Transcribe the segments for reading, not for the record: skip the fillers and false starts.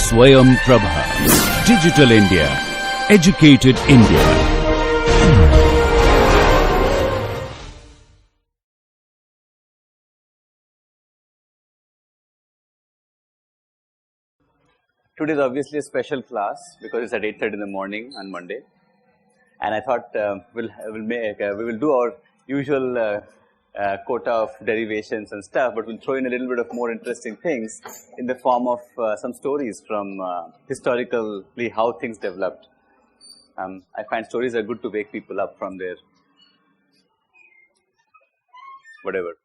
Swayam Prabha. Digital India. Educated India. Today is obviously a special class because it's at 8:30 in the morning on Monday, and I thought we will do our usual quota of derivations and stuff, but we'll throw in a little bit of more interesting things in the form of some stories from historically how things developed. I find stories are good to wake people up from their whatever.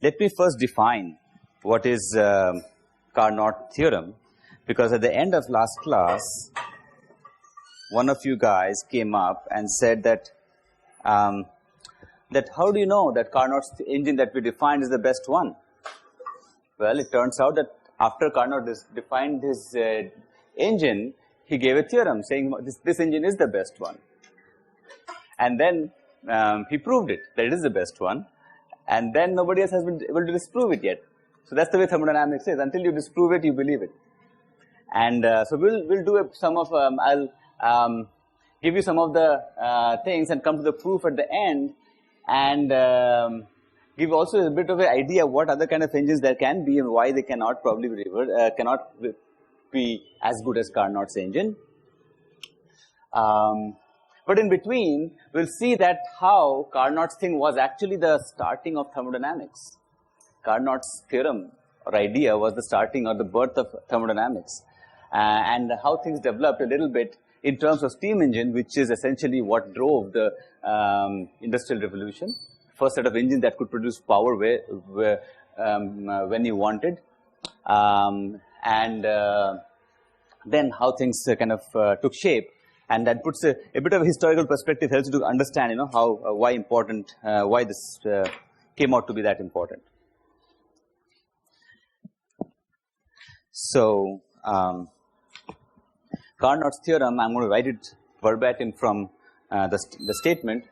Let me first define what is Carnot theorem, because at the end of last class, one of you guys came up and said that how do you know that Carnot's engine that we defined is the best one? Well, it turns out that after Carnot defined his engine, he gave a theorem saying this engine is the best one. And then he proved it, that it is the best one. And then nobody else has been able to disprove it yet. So that's the way thermodynamics is. Until you disprove it, you believe it. And so we'll do some of, I'll give you some of the things and come to the proof at the end, and give also a bit of an idea what other kind of engines there can be and why they cannot probably be as good as Carnot's engine. But in between, we'll see that how Carnot's thing was actually the starting of thermodynamics. Carnot's theorem or idea was the starting or the birth of thermodynamics, and how things developed a little bit in terms of steam engine, which is essentially what drove the industrial revolution. First set of engines that could produce power when you wanted, and then how things kind of took shape, and that puts a bit of a historical perspective, helps you to understand, you know, how why important, why this came out to be that important. So Carnot's theorem, I'm going to write it verbatim from the statement.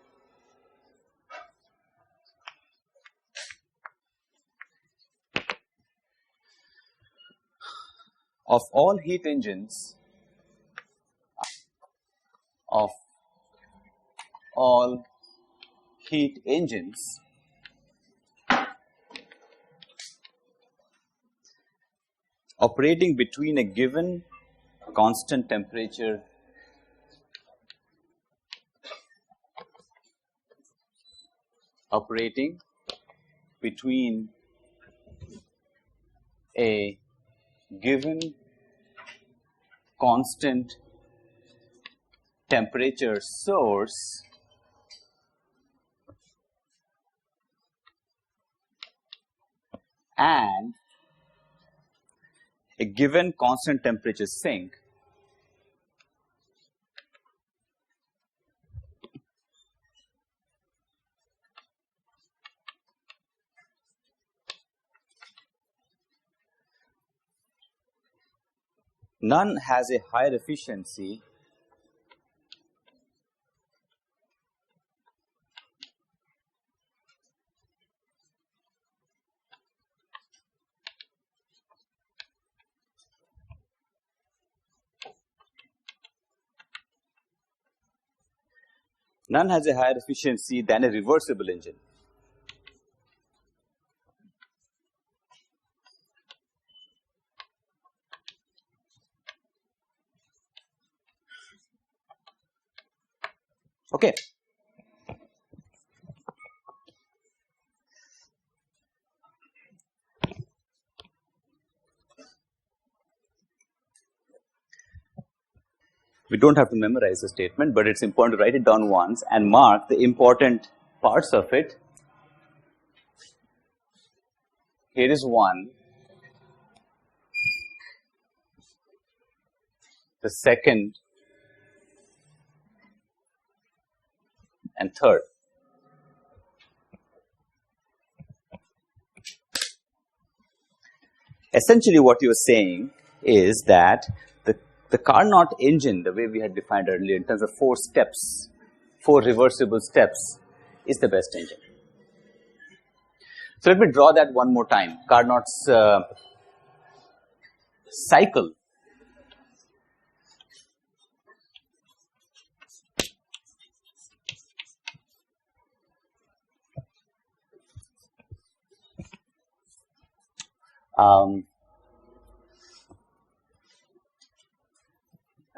Of all heat engines, operating between a given constant temperature source and a given constant temperature sink, none has a higher efficiency than a reversible engine. Okay. We don't have to memorize the statement, but it's important to write it down once and mark the important parts of it. Here is one, the second, and third. Essentially what you are saying is that the Carnot engine, the way we had defined earlier in terms of 4 steps, 4 reversible steps, is the best engine. So let me draw that one more time. Carnot's cycle I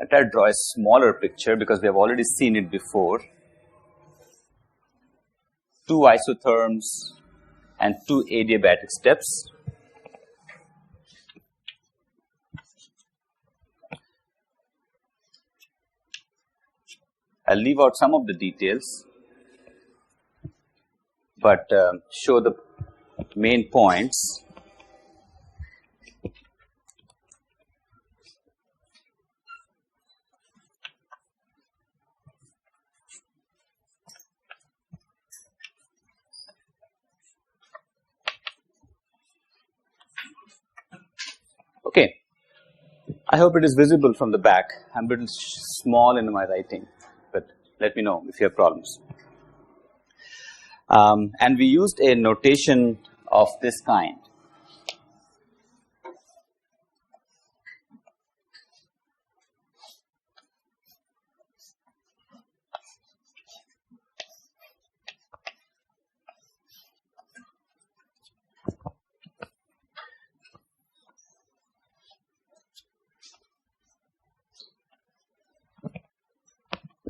try to draw a smaller picture because we have already seen it before. Two isotherms and two adiabatic steps. I'll leave out some of the details, but show the main points. Okay, I hope it is visible from the back. I'm a little small in my writing, but let me know if you have problems. And we used a notation of this kind.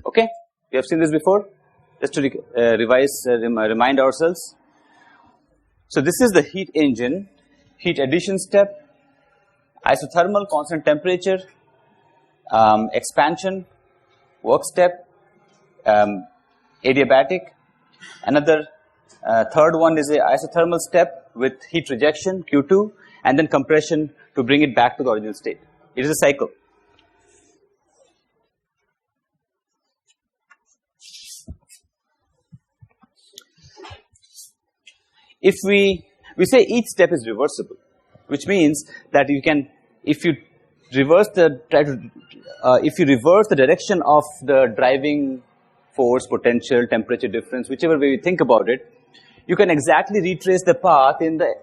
Okay, we have seen this before. Just to remind ourselves. So this is the heat engine, heat addition step, isothermal constant temperature, expansion, work step, adiabatic. Another third one is a isothermal step with heat rejection, Q2, and then compression to bring it back to the original state. It is a cycle. If we say each step is reversible, which means that you can, if you reverse the direction of the driving force, potential, temperature difference, whichever way you think about it, you can exactly retrace the path in the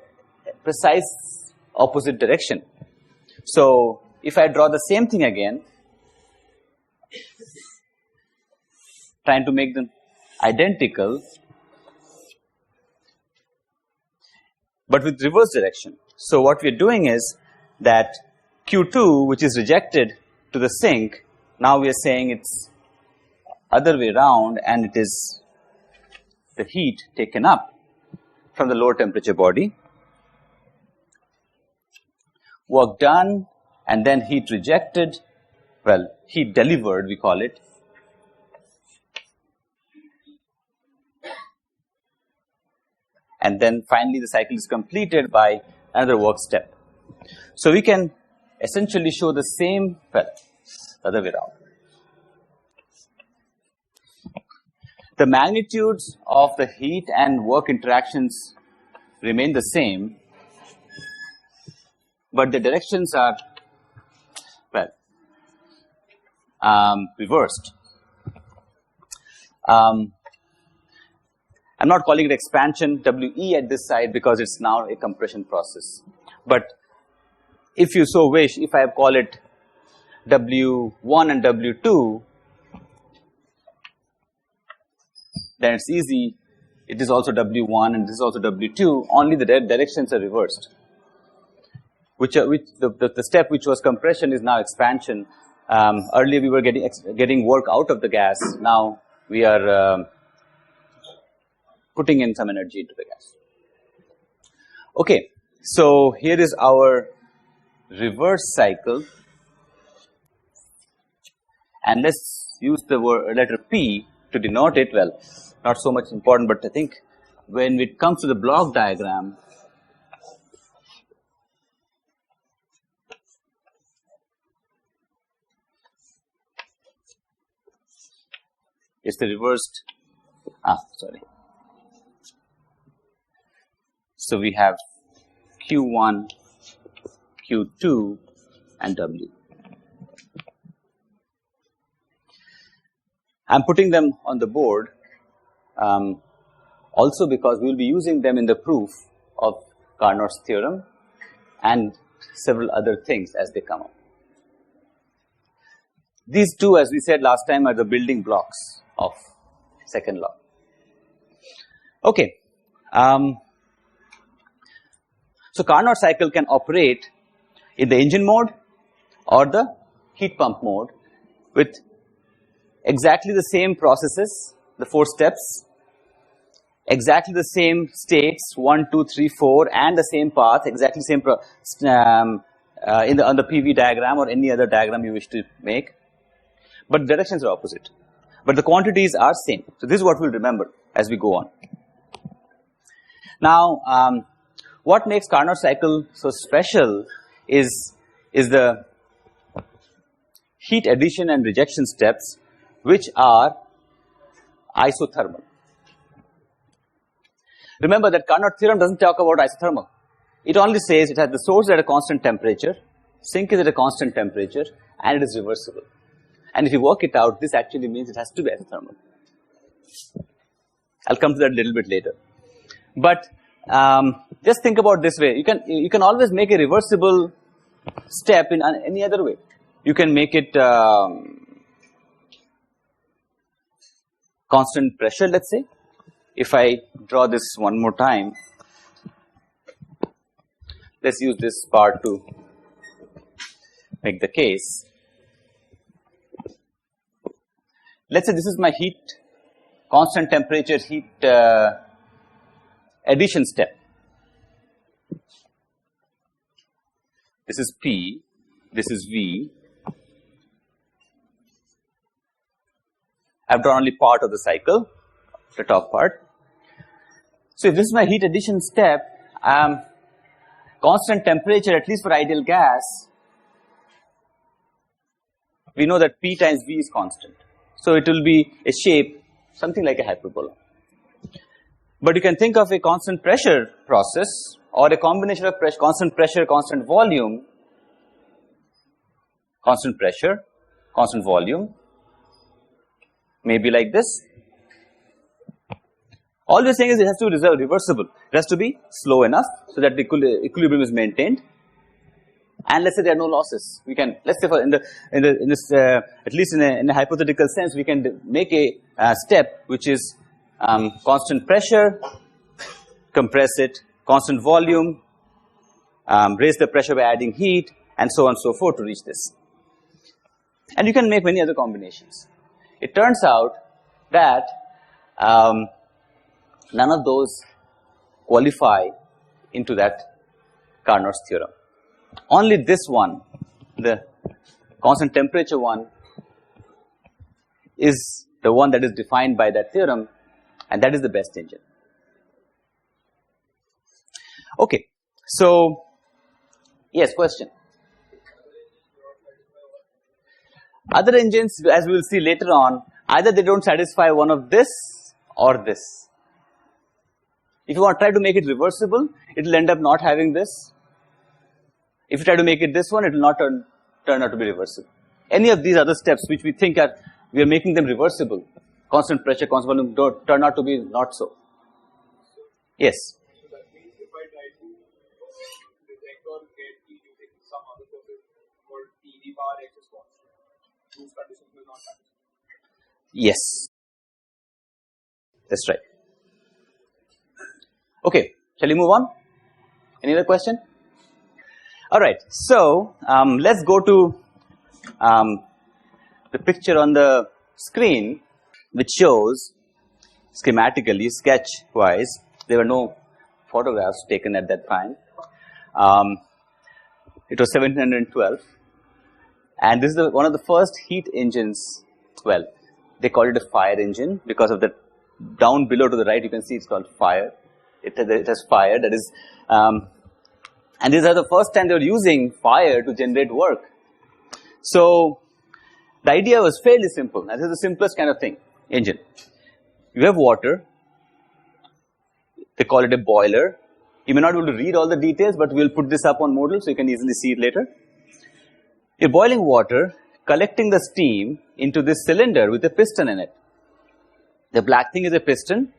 precise opposite direction. So if I draw the same thing again, trying to make them identical, but with reverse direction. So what we are doing is that Q2, which is rejected to the sink, now we are saying it's other way around, and it is the heat taken up from the lower temperature body, work done, and then heat rejected, well, heat delivered we call it, and then finally the cycle is completed by another work step. So we can essentially show the same, well, the other way around. The magnitudes of the heat and work interactions remain the same, but the directions are, well, reversed. I'm not calling it expansion WE at this side because it's now a compression process. But if you so wish, if I call it W1 and W2, then it's easy. It is also W1 and this is also W2. Only the directions are reversed. The step which was compression is now expansion. Earlier we were getting work out of the gas. Now we are putting in some energy into the gas. Okay, so here is our reverse cycle, and let's use the letter P to denote it. Well, not so much important, but I think when it comes to the block diagram, it's the reversed, so we have Q1, Q2 and W. I'm putting them on the board also because we will be using them in the proof of Carnot's theorem and several other things as they come up. These two, as we said last time, are the building blocks of second law. Okay. So Carnot cycle can operate in the engine mode or the heat pump mode with exactly the same processes, the 4 steps, exactly the same states 1, 2, 3, 4, and the same path, exactly same on the PV diagram or any other diagram you wish to make, but directions are opposite, but the quantities are same. So this is what we'll remember as we go on. Now, what makes Carnot cycle so special is the heat addition and rejection steps, which are isothermal. Remember that Carnot theorem doesn't talk about isothermal. It only says it has the source at a constant temperature, sink is at a constant temperature, and it is reversible. And if you work it out, this actually means it has to be isothermal. I'll come to that a little bit later. But just think about this way. You can always make a reversible step in any other way. You can make it constant pressure, let's say. If I draw this one more time, let's use this part to make the case. Let's say this is my heat, constant temperature heat addition step. This is P, this is V. I've drawn only part of the cycle, the top part. So if this is my heat addition step, constant temperature, at least for ideal gas, we know that P times V is constant. So it will be a shape, something like a hyperbola. But you can think of a constant pressure process or a combination of constant pressure, constant volume, constant pressure, constant volume, maybe like this. All we're saying is it has to be reversible. It has to be slow enough so that the equilibrium is maintained. And let's say there are no losses. We can, let's say, at least in a hypothetical sense, we can make a step which is constant pressure, compress it, constant volume, raise the pressure by adding heat, and so on and so forth to reach this. And you can make many other combinations. It turns out that none of those qualify into that Carnot's theorem. Only this one, the constant temperature one, is the one that is defined by that theorem, and that is the best engine. Okay, so yes, question. Other engines, as we will see later on, either they don't satisfy one of this or this. If you want to try to make it reversible, it will end up not having this. If you try to make it this one, it will not turn out to be reversible. Any of these other steps which we think we are making them reversible, constant pressure, constant volume, don't turn out to be not so. Yes. So that means if I try to detect or get heat using some other process called PV power excess constant, those conditions will not satisfy. Yes. That's right. Okay, shall we move on? Any other question? Alright, so let's go to the picture on the screen which shows schematically, sketch-wise. There were no photographs taken at that time. It was 1712, and this is one of the first heat engines. Well, they call it a fire engine because of the down below to the right. You can see it's called fire. It has fire. That is, and these are the first time they were using fire to generate work. So the idea was fairly simple. This is the simplest kind of thing. Engine. You have water. They call it a boiler. You may not be able to read all the details, but we'll put this up on Moodle so you can easily see it later. You're boiling water, collecting the steam into this cylinder with a piston in it. The black thing is a piston,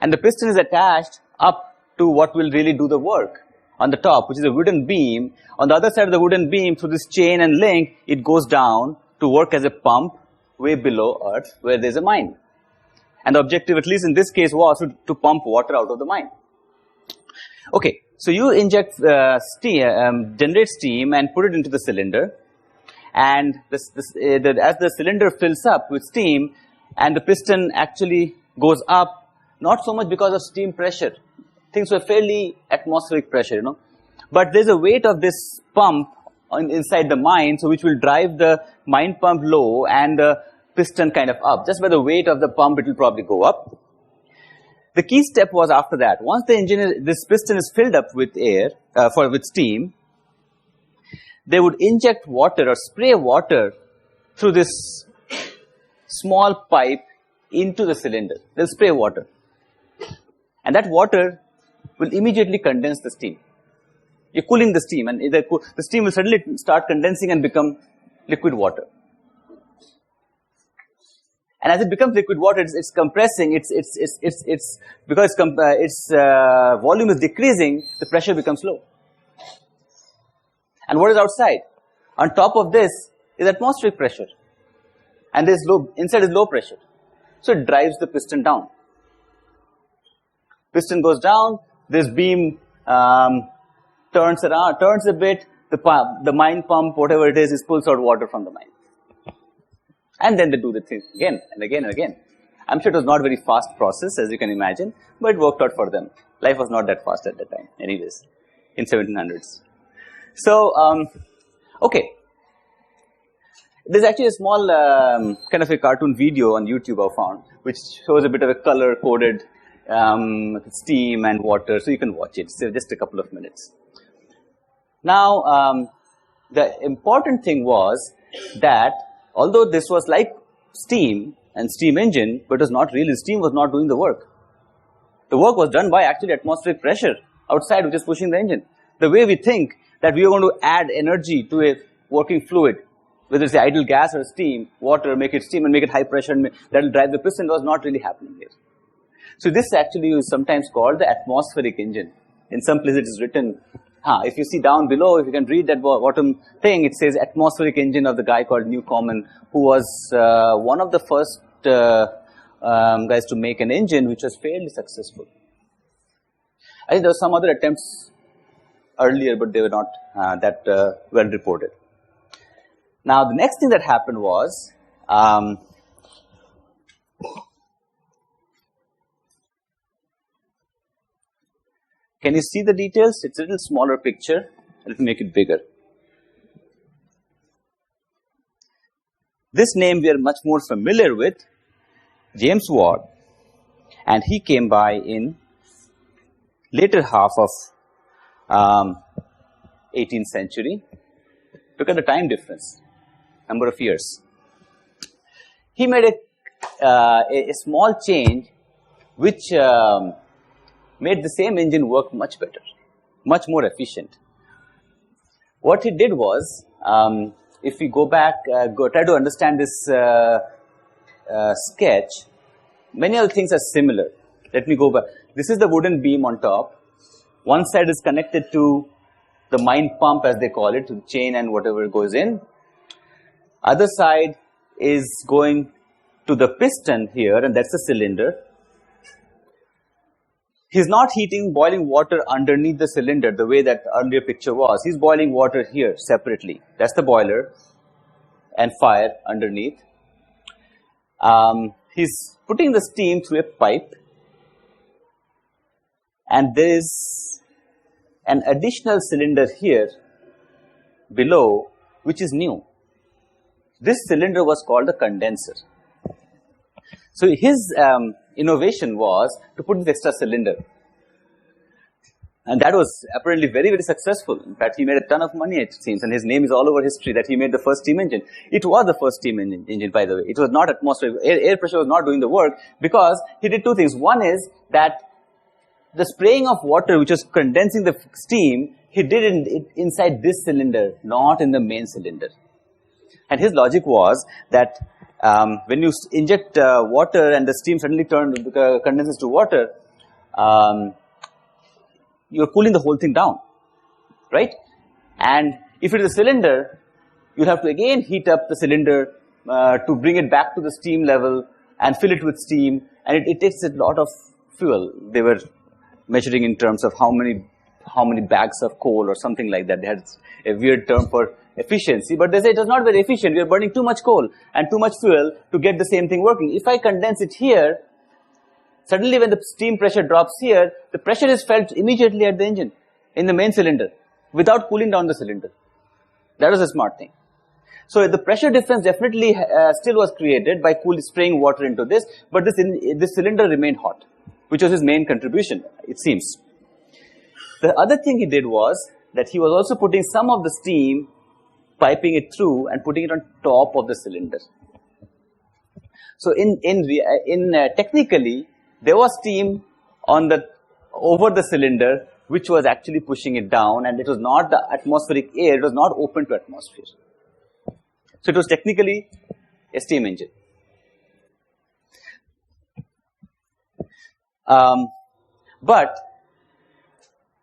and the piston is attached up to what will really do the work on the top, which is a wooden beam. On the other side of the wooden beam, through this chain and link, it goes down to work as a pump way below earth where there's a mine. And the objective, at least in this case, was to pump water out of the mine. Okay, So you inject steam, generate steam and put it into the cylinder, and as the cylinder fills up with steam and the piston actually goes up, not so much because of steam pressure. Things were fairly atmospheric pressure, you know. But there's a weight of this pump inside the mine, so which will drive the mine pump low and the piston kind of up. Just by the weight of the pump, it will probably go up. The key step was after that. Once this piston is filled up with air, with steam, they would inject water or spray water through this small pipe into the cylinder. They'll spray water. And that water will immediately condense the steam. You're cooling the steam, and the steam will suddenly start condensing and become liquid water. And as it becomes liquid water, it's compressing. Because its volume is decreasing, the pressure becomes low. And what is outside? On top of this is atmospheric pressure, and inside is low pressure. So it drives the piston down. Piston goes down. This beam turns a bit. The mine pump, whatever it is pulls out water from the mine. And then they do the thing again and again and again. I'm sure it was not a very fast process, as you can imagine, but it worked out for them. Life was not that fast at that time, anyways, in 1700s. So, okay. There's actually a small kind of a cartoon video on YouTube I found, which shows a bit of a color-coded steam and water, so you can watch it. It's just a couple of minutes. Now, the important thing was that although this was like steam and steam engine, but it was not really, steam was not doing the work. The work was done by actually atmospheric pressure outside, which is pushing the engine. The way we think that we are going to add energy to a working fluid, whether it's the ideal gas or steam, water, make it steam and make it high pressure, and that will drive the piston, was not really happening here. So this actually is sometimes called the atmospheric engine. In some places it is written, if you see down below, if you can read that bottom thing, it says atmospheric engine of the guy called Newcomen, who was one of the first guys to make an engine which was fairly successful. I think there were some other attempts earlier, but they were not that well reported. Now, the next thing that happened was, can you see the details? It's a little smaller picture. Let me make it bigger. This name we are much more familiar with, James Watt, and he came by in later half of 18th century. Look at the time difference, number of years. He made a small change which made the same engine work much better, much more efficient. What he did was, if we go back, try to understand this sketch, many other things are similar. Let me go back. This is the wooden beam on top. One side is connected to the mine pump, as they call it, to the chain and whatever goes in. Other side is going to the piston here, and that's the cylinder. He's not boiling water underneath the cylinder the way that earlier picture was. He's boiling water here separately. That's the boiler and fire underneath. He's putting the steam through a pipe, and there is an additional cylinder here below, which is new. This cylinder was called a condenser. So his innovation was to put this extra cylinder, and that was apparently very, very successful. In fact, he made a ton of money, it seems, and his name is all over history that he made the first steam engine. It was the first steam engine, by the way. It was not atmospheric. Air pressure was not doing the work, because he did two things. One is that the spraying of water, which was condensing the steam, he did it inside this cylinder, not in the main cylinder. And his logic was that when you inject water and the steam suddenly condenses to water, you're cooling the whole thing down, right? And if it is a cylinder, you'll have to again heat up the cylinder to bring it back to the steam level and fill it with steam, and it takes a lot of fuel. They were measuring in terms of how how many bags of coal or something like that. They had a weird term for efficiency, but they say it was not very efficient. We are burning too much coal and too much fuel to get the same thing working. If I condense it here, suddenly when the steam pressure drops here, the pressure is felt immediately at the engine, in the main cylinder, without cooling down the cylinder. That was a smart thing. So the pressure difference definitely still was created by spraying water into this, but this cylinder remained hot, which was his main contribution, it seems. The other thing he did was that he was also putting some of the steam, piping it through and putting it on top of the cylinder. So technically, there was steam over the cylinder, which was actually pushing it down, and it was not the atmospheric air, it was not open to atmosphere. So it was technically a steam engine. But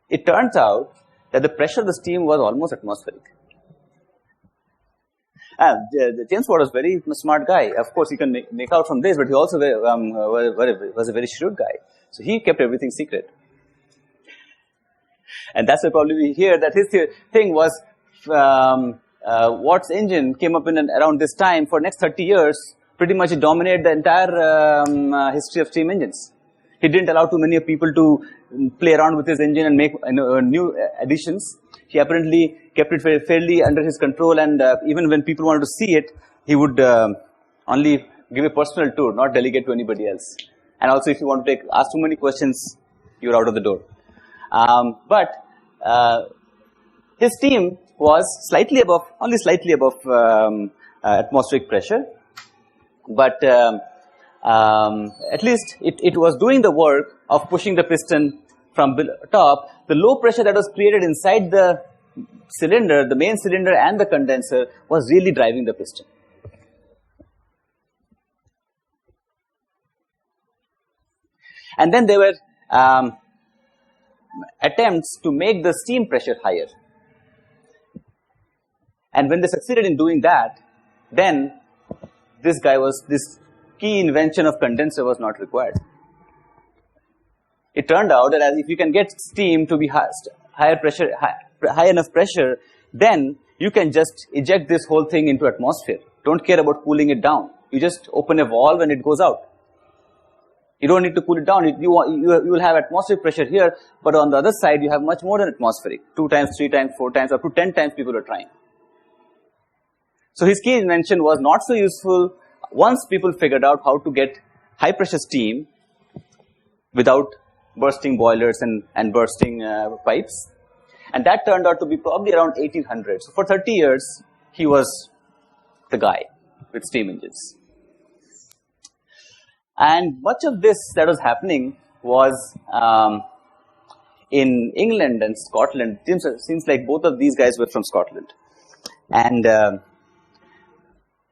it turns out that the pressure of the steam was almost atmospheric. James Watt was a very smart guy. Of course, you can make out from this, but he also was a very shrewd guy. So he kept everything secret. And that's why probably we hear that his thing was Watt's engine came up in around this time. For next 30 years, pretty much it dominated the entire history of steam engines. He didn't allow too many people to play around with his engine and make new additions. He apparently kept it fairly under his control, and even when people wanted to see it, he would only give a personal tour, not delegate to anybody else. And also, if you want to ask too many questions, you're out of the door. But his steam was only slightly above atmospheric pressure, but at least it was doing the work of pushing the piston from top. The low pressure that was created inside the cylinder, the main cylinder and the condenser, was really driving the piston. And then there were attempts to make the steam pressure higher. And when they succeeded in doing that, then this key invention of condenser was not required. It turned out that if you can get steam to be high enough pressure, then you can just eject this whole thing into atmosphere. Don't care about cooling it down. You just open a valve and it goes out. You don't need to cool it down. You will have atmospheric pressure here, but on the other side, you have much more than atmospheric. 2 times, 3 times, 4 times, up to 10 times people are trying. So his key invention was not so useful once people figured out how to get high pressure steam without bursting boilers and bursting pipes. And that turned out to be probably around 1800. So for 30 years, he was the guy with steam engines. And much of this that was happening was in England and Scotland. It seems like both of these guys were from Scotland. And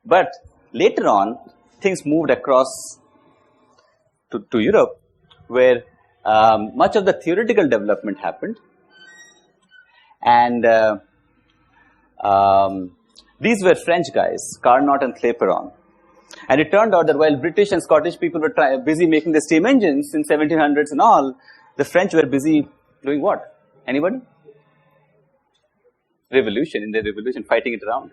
but later on, things moved across to Europe, where much of the theoretical development happened. And these were French guys, Carnot and Lecture-13. And it turned out that while British and Scottish people were busy making the steam engines in 1700s and all, the French were busy doing what? Anybody? Revolution, in their revolution, fighting it around.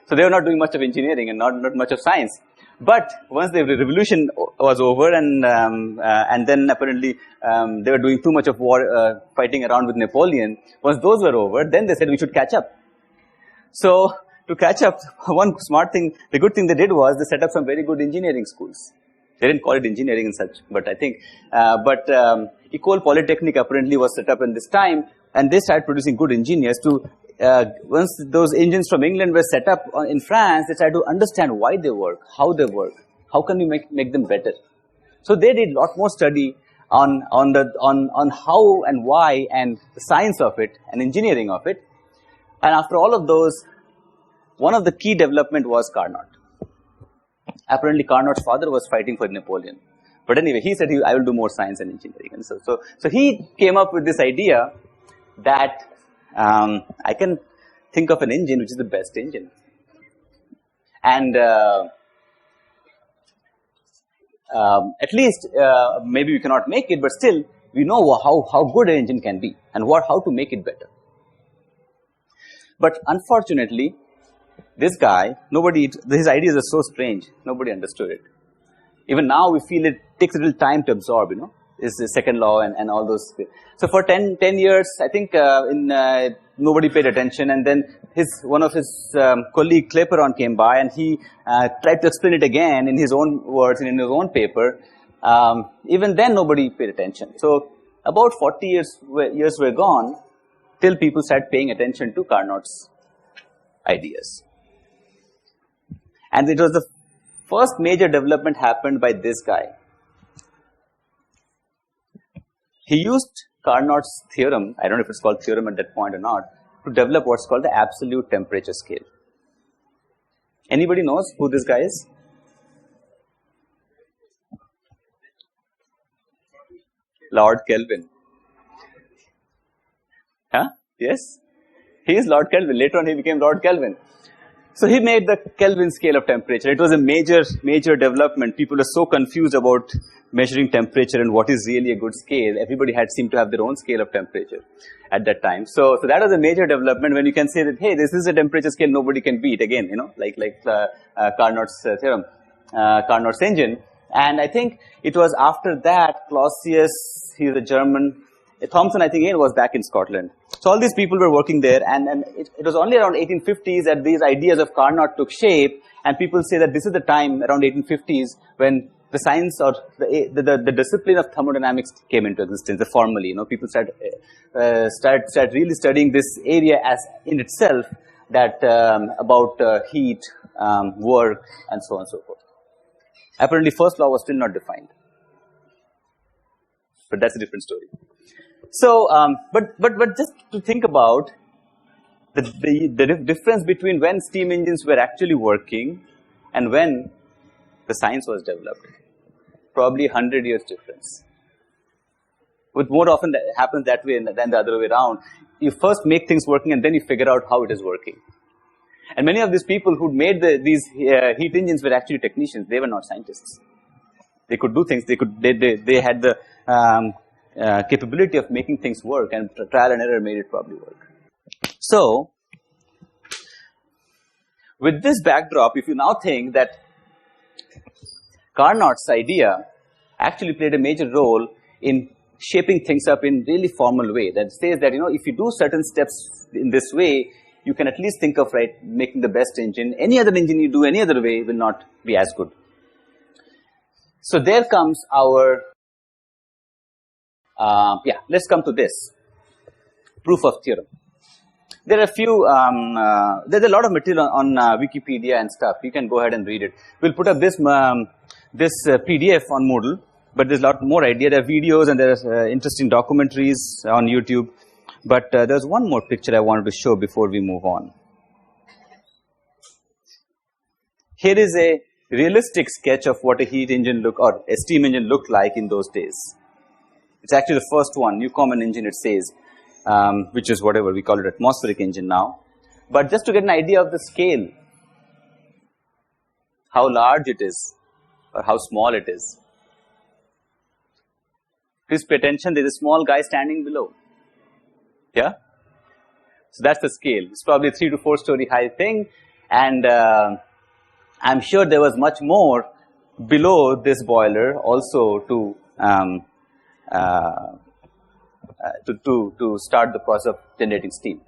So they were not doing much of engineering and not much of science. But once the revolution was over, and then apparently they were doing too much of war, fighting around with Napoleon. Once those were over, then they said we should catch up. So to catch up, one smart thing, the good thing they did was they set up some very good engineering schools. They didn't call it engineering and such, but I think, École Polytechnique apparently was set up in this time, and they started producing good engineers to. Once those engines from England were set up in France, they tried to understand why they work, how they work, how can we make them better. So they did a lot more study on how and why and the science of it and engineering of it. And after all of those, one of the key development was Carnot. Apparently Carnot's father was fighting for Napoleon. But anyway, he said I will do more science and engineering. And so he came up with this idea that I can think of an engine which is the best engine. And at least, maybe we cannot make it, but still, We know how good an engine can be and how to make it better. But unfortunately, this guy, his ideas are so strange, nobody understood it. Even now we feel it takes a little time to absorb, is the second law and all those. So for 10 years, I think nobody paid attention, and then one of his colleague Clapeyron came by and he tried to explain it again in his own words and in his own paper. Even then nobody paid attention. So about 40 years were gone till people started paying attention to Carnot's ideas. And it was the first major development happened by this guy. He used Carnot's theorem, I don't know if it's called theorem at that point or not, to develop what's called the absolute temperature scale. Anybody knows who this guy is? Lord Kelvin. Huh? Yes? He is Lord Kelvin. Later on he became Lord Kelvin. So he made the Kelvin scale of temperature. It was a major development. People are so confused about measuring temperature and what is really a good scale. Everybody seemed to have their own scale of temperature at that time. So that was a major development when you can say that, hey, this is a temperature scale nobody can beat again, like Carnot's theorem, Carnot's engine. And I think it was after that, Clausius, he's a German, Thomson, I think, again, was back in Scotland. So all these people were working there, and it was only around 1850s that these ideas of Carnot took shape, and people say that this is the time, around 1850s, when the science or the discipline of thermodynamics came into existence, formally. People start really studying this area as in itself, that about heat, work, and so on and so forth. Apparently, first law was still not defined, but that's a different story. So, but just to think about the difference between when steam engines were actually working and when the science was developed, probably 100 years difference. With more often that happens that way than the other way around. You first make things working and then you figure out how it is working. And many of these people who made these heat engines were actually technicians. They were not scientists. They could do things. They had the capability of making things work, and trial and error made it probably work. So, with this backdrop, if you now think that Carnot's idea actually played a major role in shaping things up in really formal way, that says that, if you do certain steps in this way, you can at least think of, making the best engine. Any other engine you do any other way will not be as good. So there comes our let's come to this proof of theorem. There are a few, there's a lot of material on Wikipedia and stuff. You can go ahead and read it. We'll put up this PDF on Moodle, but there's a lot more idea. There are videos and there's interesting documentaries on YouTube. But there's one more picture I wanted to show before we move on. Here is a realistic sketch of what a heat engine or a steam engine looked like in those days. It's actually the first one, Newcomen engine, it says, which is whatever, we call it atmospheric engine now. But just to get an idea of the scale, how large it is, or how small it is. Please pay attention, there's a small guy standing below. Yeah? So that's the scale. It's probably a 3 to 4 story high thing, and I'm sure there was much more below this boiler also to start the process of generating steam.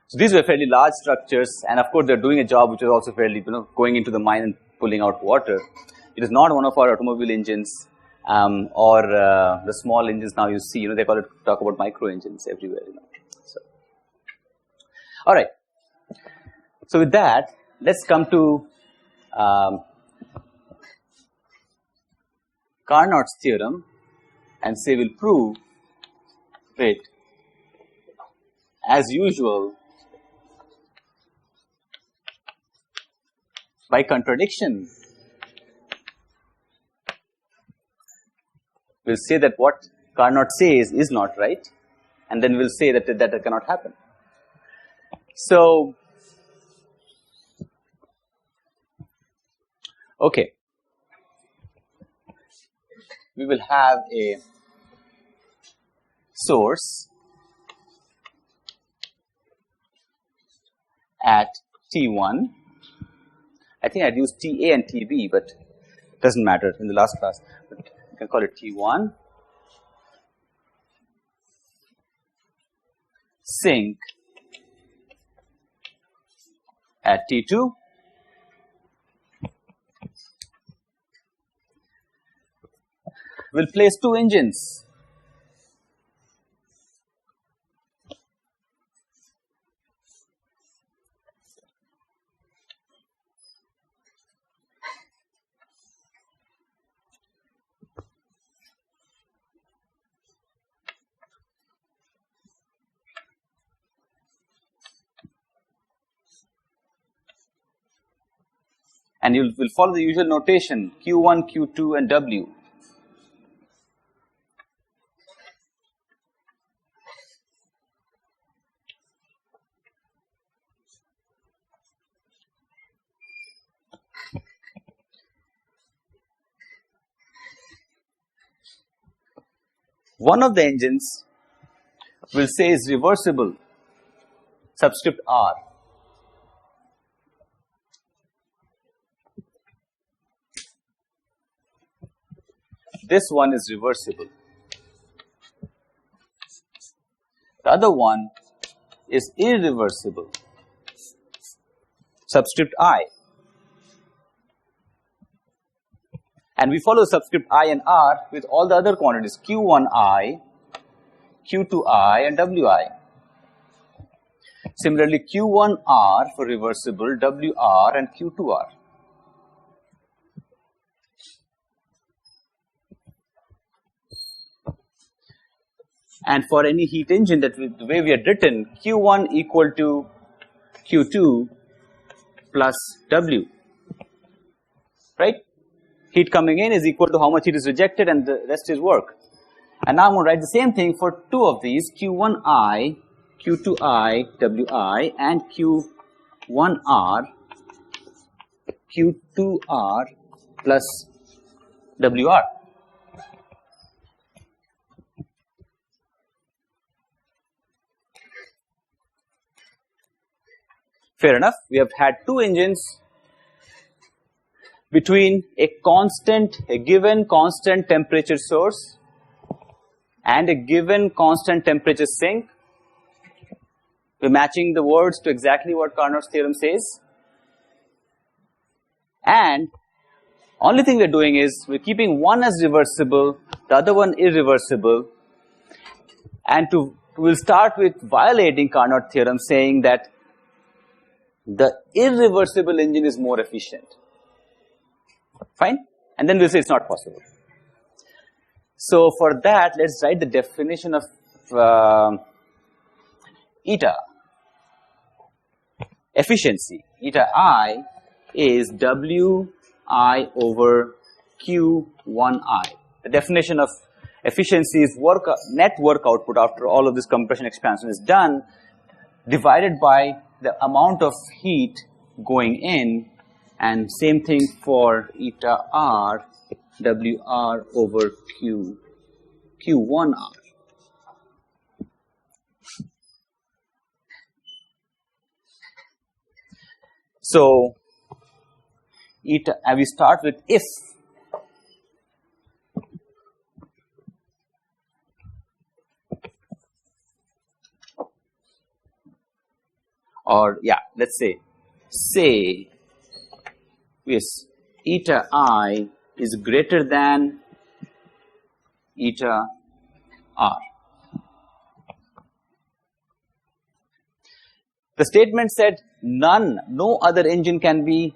So these were fairly large structures, and of course they're doing a job which is also fairly, going into the mine and pulling out water. It is not one of our automobile engines or the small engines now you see. They talk about micro engines everywhere. So, all right. So with that, let's come to Carnot's theorem, and say we'll prove it as usual by contradiction. We'll say that what Carnot says is not right, and then we'll say that that cannot happen. So, okay, we will have a source at T1. I think I'd use TA and TB, but it doesn't matter in the last class. But you can call it T1. Sink at T2. We'll place two engines. And you will follow the usual notation Q1, Q2 and W. One of the engines will say is reversible, subscript R. This one is reversible. The other one is irreversible, subscript I. And we follow subscript I and R with all the other quantities Q1I, Q2I and WI. Similarly, Q1R for reversible, WR and Q2R. And for any heat engine, that the way we had written, Q1 equal to Q2 plus W, right? Heat coming in is equal to how much heat is rejected and the rest is work. And now I'm going to write the same thing for two of these, Q1I, Q2I, WI and Q1R, Q2R plus WR. Fair enough, we have had two engines between a given constant temperature source and a given constant temperature sink. We're matching the words to exactly what Carnot's theorem says. And only thing we're doing is we're keeping one as reversible, the other one irreversible. And we'll start with violating Carnot theorem, saying that the irreversible engine is more efficient. Fine? And then we'll say it's not possible. So for that, let's write the definition of Eta efficiency. Eta I is Wi over Q1I. The definition of efficiency is net work output after all of this compression expansion is done, divided by the amount of heat going in, and same thing for Eta R, WR over Q1R. So Eta, and we start with if or let's say yes, Eta I is greater than Eta R. The statement said no other engine can be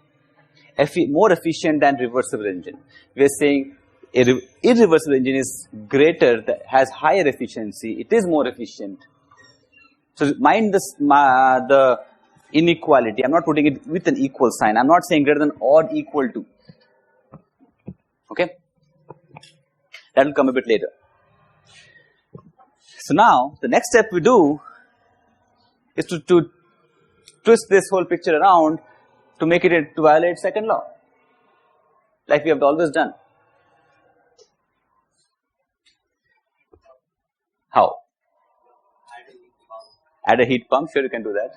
more efficient than reversible engine. We are saying irreversible engine is greater, has higher efficiency, it is more efficient. So mind this, the inequality. I'm not putting it with an equal sign. I'm not saying greater than or equal to. Okay? That will come a bit later. So now, the next step we do is to twist this whole picture around to make it to violate second law, like we have always done. How? Add a heat pump, sure you can do that.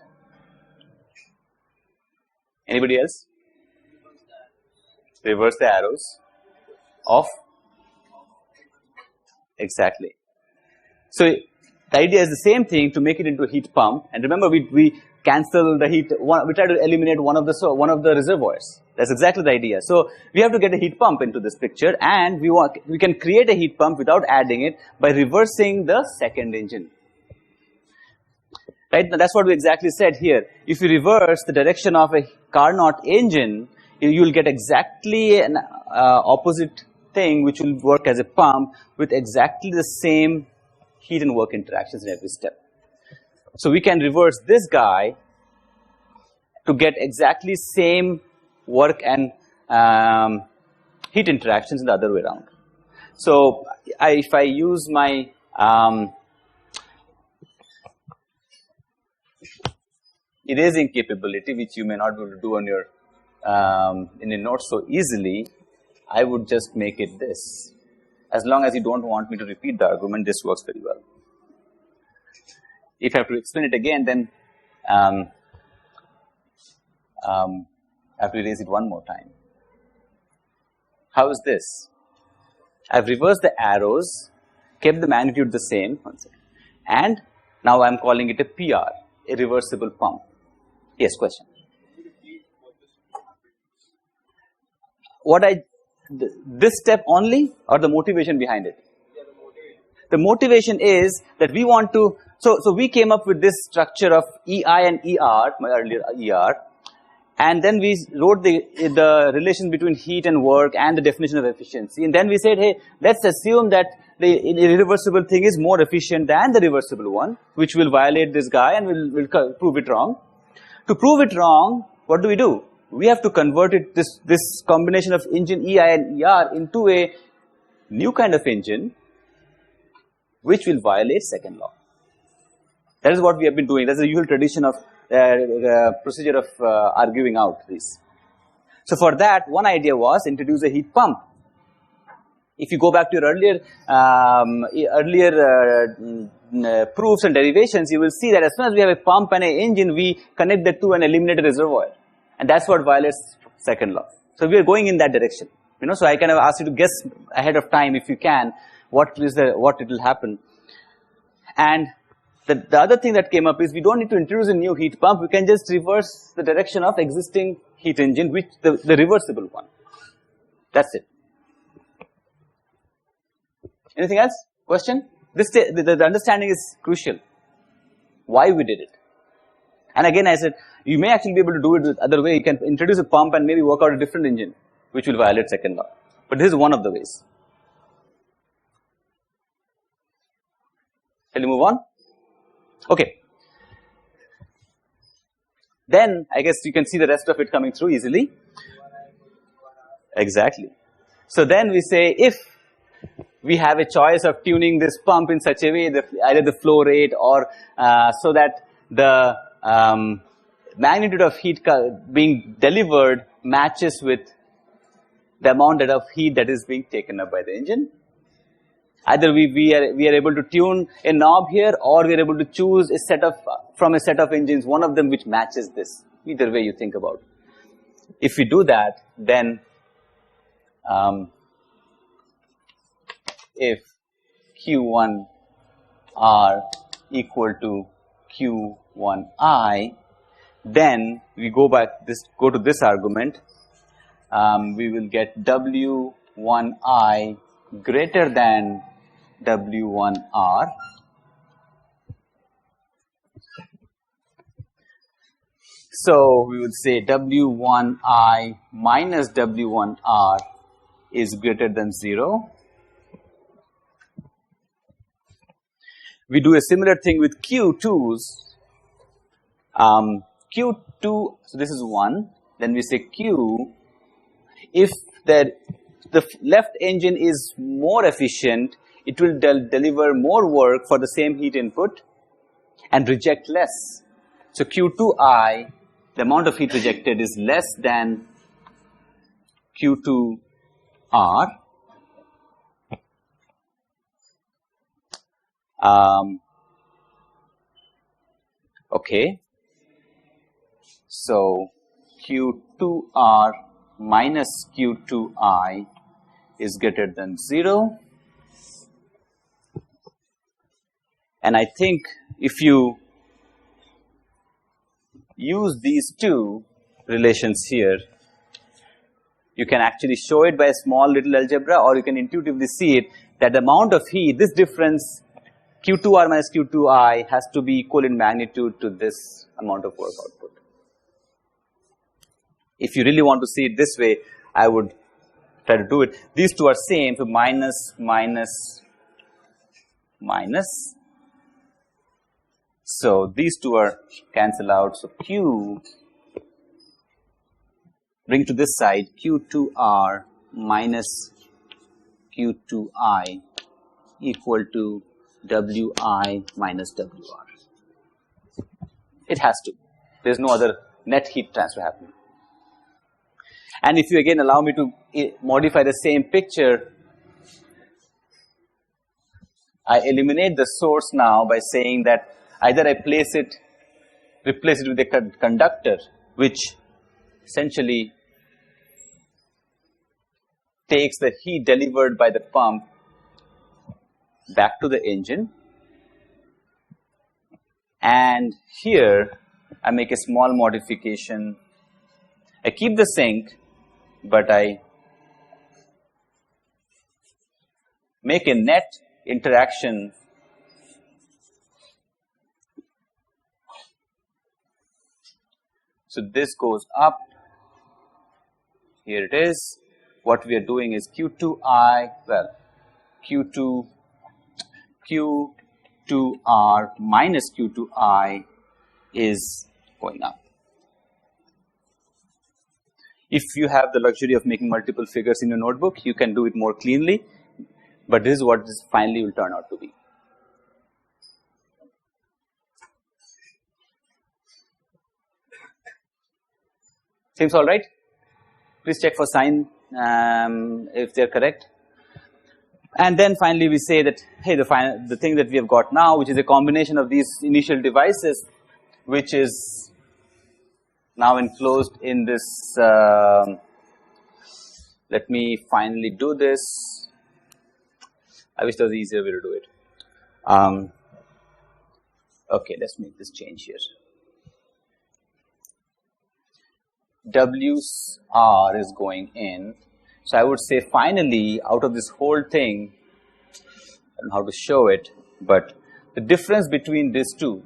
Anybody else? Reverse the arrows of, exactly. So the idea is the same thing, to make it into a heat pump. And remember, we cancel the heat. We try to eliminate one of the reservoirs. That's exactly the idea. So we have to get a heat pump into this picture, and we can create a heat pump without adding it by reversing the second engine. Right? Now that's what we exactly said here. If you reverse the direction of a Carnot engine, you will get exactly an opposite thing, which will work as a pump with exactly the same heat and work interactions in every step. So we can reverse this guy to get exactly same work and heat interactions in the other way around. So if I use my erasing capability, which you may not be able to do on your in your notes so easily, I would just make it this. As long as you don't want me to repeat the argument, this works very well. If I have to explain it again, then I have to erase it one more time. How is this? I've reversed the arrows, kept the magnitude the same, and now I'm calling it a PR, a reversible pump. Yes, question. This step only, or the motivation behind it? Yeah, the motivation. The motivation is that we want to, so we came up with this structure of EI and ER, my earlier ER, and then we wrote the relation between heat and work and the definition of efficiency. And then we said, hey, let's assume that the irreversible thing is more efficient than the reversible one, which will violate this guy, and we'll prove it wrong. To prove it wrong, what do? We have to convert it, this combination of engine EI and ER, into a new kind of engine, which will violate second law. That is what we have been doing. That's the usual tradition of procedure of arguing out this. So for that, one idea was introduce a heat pump. If you go back to your earlier proofs and derivations, you will see that as soon as we have a pump and an engine, we connect the two and eliminate a reservoir. And that's what violates second law. So we are going in that direction. So I kind of ask you to guess ahead of time, if you can, what it will happen. And the other thing that came up is we don't need to introduce a new heat pump. We can just reverse the direction of existing heat engine, which the reversible one. That's it. Anything else? Question? The understanding is crucial. Why we did it. And again, I said, you may actually be able to do it the other way. You can introduce a pump and maybe work out a different engine, which will violate second law. But this is one of the ways. Shall we move on? Okay. Then, I guess you can see the rest of it coming through easily. Exactly. So then we say, if we have a choice of tuning this pump in such a way that either the flow rate or so that the magnitude of heat being delivered matches with the amount of heat that is being taken up by the engine. Either we are able to tune a knob here, or we are able to choose from a set of engines, one of them which matches this. Either way you think about it. If we do that, then if Q1R equal to Q1I, then we go to this argument. We will get W1I greater than W1R. So we would say W1I minus W1R is greater than 0. We do a similar thing with Q2s. Q2, so this is 1. Then we say Q, if the left engine is more efficient, it will deliver more work for the same heat input and reject less. So Q2I, the amount of heat rejected, is less than Q2R. Okay. So Q2R minus Q2I is greater than 0. And I think if you use these two relations here, you can actually show it by a small little algebra, or you can intuitively see it that the amount of heat, this difference Q2R minus Q2I has to be equal in magnitude to this amount of work output. If you really want to see it this way, I would try to do it. These two are same, so minus, minus, minus. So these two are cancel out. So Q, bring to this side, Q2R minus Q2I equal to Wi minus Wr. It has to. There is no other net heat transfer happening. And if you again allow me to modify the same picture, I eliminate the source now by saying that either I replace it with a conductor, which essentially takes the heat delivered by the pump back to the engine, and here I make a small modification. I keep the sink, but I make a net interaction so this goes up. Here it is. What we are doing is Q2R minus Q2I is going up. If you have the luxury of making multiple figures in your notebook, you can do it more cleanly, but this is what this finally will turn out to be. Seems all right? Please check for sign if they are correct. And then finally we say that, hey, the thing that we have got now, which is a combination of these initial devices, which is now enclosed in this, let me finally do this. I wish there was an easier way to do it. Okay, let's make this change here. WR is going in. So I would say finally, out of this whole thing, I don't know how to show it, but the difference between these two,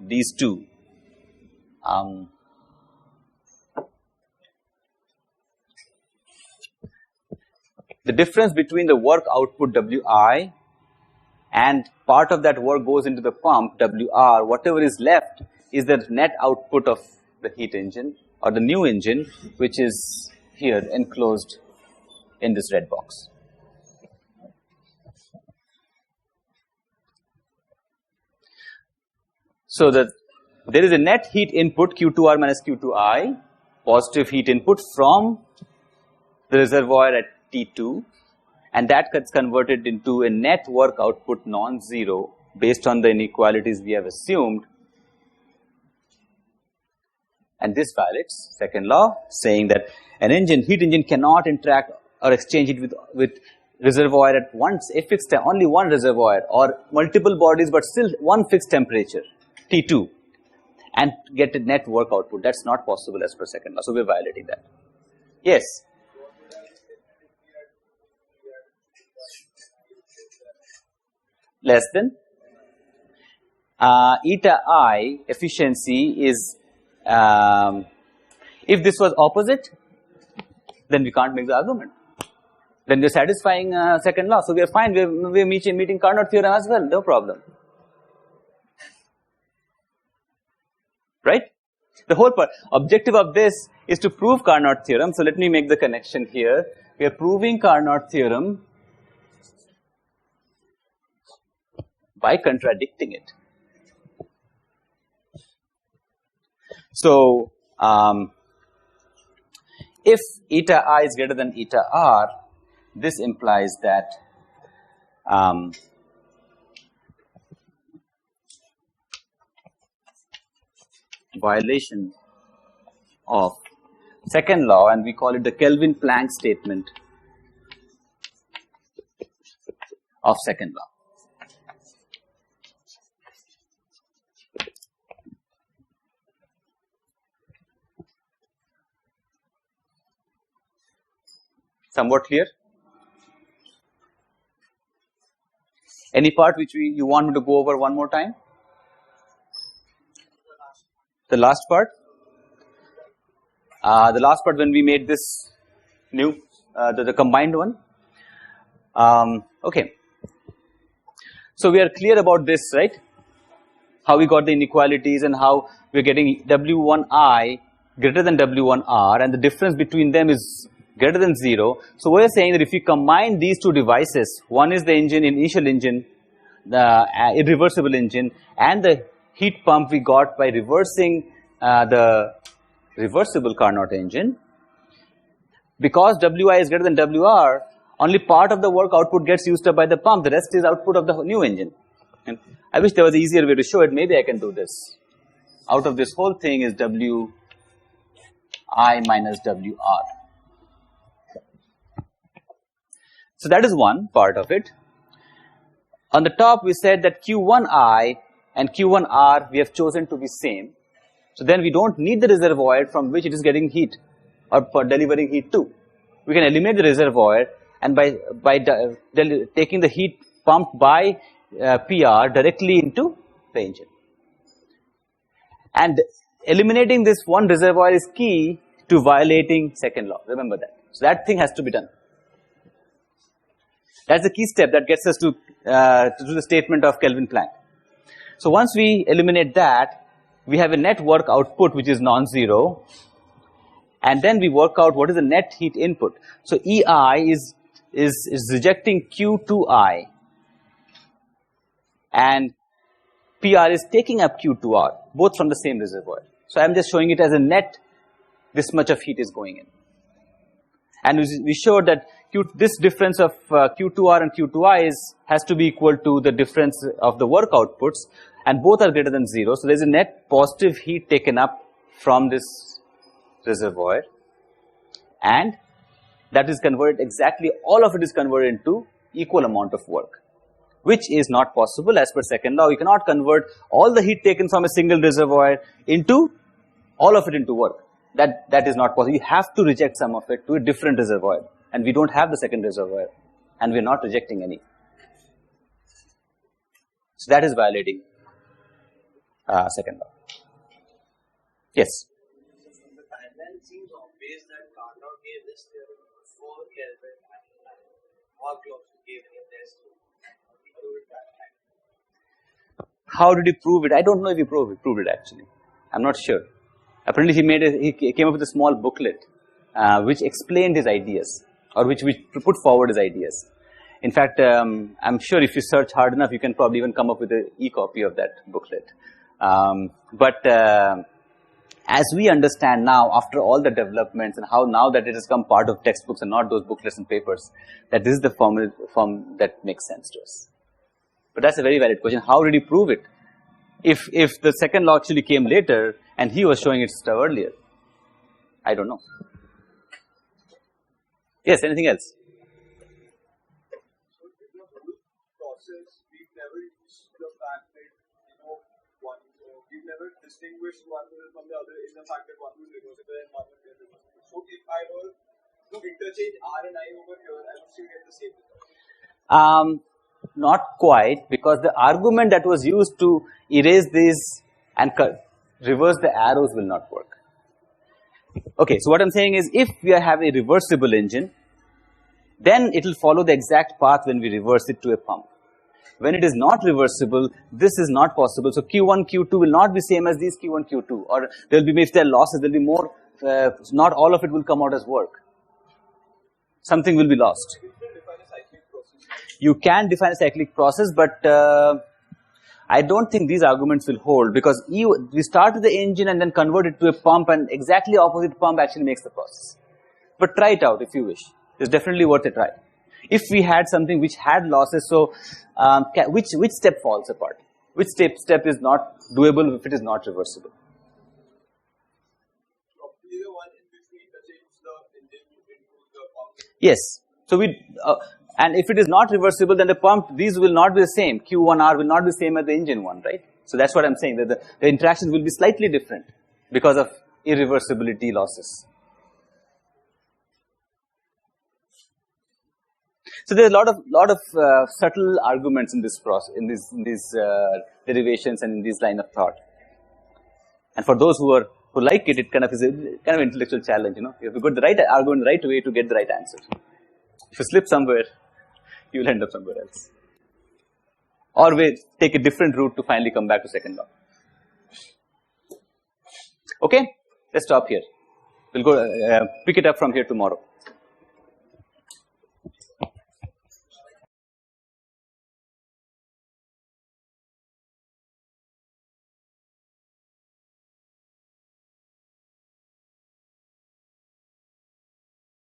the difference between the work output Wi and part of that work goes into the pump Wr, whatever is left is the net output of the heat engine or the new engine, which is here enclosed in this red box. So that there is a net heat input Q2R minus Q2I, positive heat input from the reservoir at T2, and that gets converted into a net work output non-zero based on the inequalities we have assumed. And this violates second law, saying that an heat engine cannot interact or exchange it with reservoir at only one reservoir or multiple bodies, but still one fixed temperature, T2, and get a net work output. That's not possible as per second law. So we're violating that. Yes. Less than. Eta efficiency is, if this was opposite, then we can't make the argument. Then we're satisfying second law. So we are fine. We're meeting Carnot theorem as well. No problem. Right? The whole objective of this is to prove Carnot theorem. So let me make the connection here. We are proving Carnot theorem by contradicting it. So if eta I is greater than eta R, this implies that violation of second law, and we call it the Kelvin-Planck statement of second law. Somewhat clear? Any part which you want me to go over one more time? The last part? The last part when we made this new, the combined one. Okay. So we are clear about this, right? How we got the inequalities and how we are getting W1I greater than W1R, and the difference between them is greater than 0. So we are saying that if we combine these two devices, one is the engine, initial engine, the irreversible engine, and the heat pump we got by reversing the reversible Carnot engine, because Wi is greater than Wr, only part of the work output gets used up by the pump, the rest is output of the new engine. And I wish there was an easier way to show it. Maybe I can do this. Out of this whole thing is Wi minus Wr. So that is one part of it. On the top we said that Q1I and Q1R we have chosen to be same. So then we don't need the reservoir from which it is getting heat or for delivering heat to. We can eliminate the reservoir, and by taking the heat pumped by PR directly into the engine. And eliminating this one reservoir is key to violating second law. Remember that. So that thing has to be done. That's the key step that gets us to do the statement of Kelvin-Planck. So once we eliminate that, we have a net work output which is non-zero, and then we work out what is the net heat input. So EI is rejecting Q2I, and PR is taking up Q2R, both from the same reservoir. So I am just showing it as a net, this much of heat is going in. And we showed that this difference of Q2R and Q2I has to be equal to the difference of the work outputs, and both are greater than 0. So there is a net positive heat taken up from this reservoir, and that is converted exactly, all of it is converted into equal amount of work, which is not possible as per second law. You cannot convert all the heat taken from a single reservoir into all of it into work. That is not possible. You have to reject some of it to a different reservoir, and we don't have the second reservoir, and we're not rejecting any. So that is violating second law. Yes. From the timeline, it seems obvious that Carnot gave this theorem before Kelvin and Hawke also gave any test to prove it that time. How did he prove it? I don't know if he proved it actually. I'm not sure. Apparently he came up with a small booklet which explained his ideas, or which put forward his ideas. In fact, I'm sure if you search hard enough, you can probably even come up with an e-copy of that booklet. But as we understand now, after all the developments and how now that it has come part of textbooks and not those booklets and papers, that this is the form that makes sense to us. But that's a very valid question. How did he prove it? If the second law actually came later and he was showing it stuff earlier, I don't know. Yes, anything else? So in the whole process, we've never used the fact that, we've never distinguished one from the other in the fact that one was reversible and one was irreversible. So if I were to interchange R and I over here, I would still get the same result. Not quite, because the argument that was used to erase these and reverse the arrows will not work. Okay, so what I'm saying is, if we have a reversible engine, then it will follow the exact path when we reverse it to a pump. When it is not reversible, this is not possible. So Q1, Q2 will not be same as these Q1, Q2, or there will be, if there are losses, there will be more, not all of it will come out as work. Something will be lost. You can define a cyclic process, but I don't think these arguments will hold, because we start with the engine and then convert it to a pump, and exactly opposite pump actually makes the process. But try it out if you wish. It's definitely worth a try. If we had something which had losses, so which step falls apart? Which step is not doable if it is not reversible? Yes. So and if it is not reversible, then the pump, these will not be the same. Q1R will not be the same as the engine one, right? So that's what I'm saying, that the interactions will be slightly different because of irreversibility losses. So there's a lot of subtle arguments in this process, in these derivations and in this line of thought. And for those who like it, it kind of is a kind of intellectual challenge. You have to get the right argument the right way to get the right answer. If you slip somewhere, you will end up somewhere else. Or take a different route to finally come back to second law. Okay, let's stop here. We'll go pick it up from here tomorrow.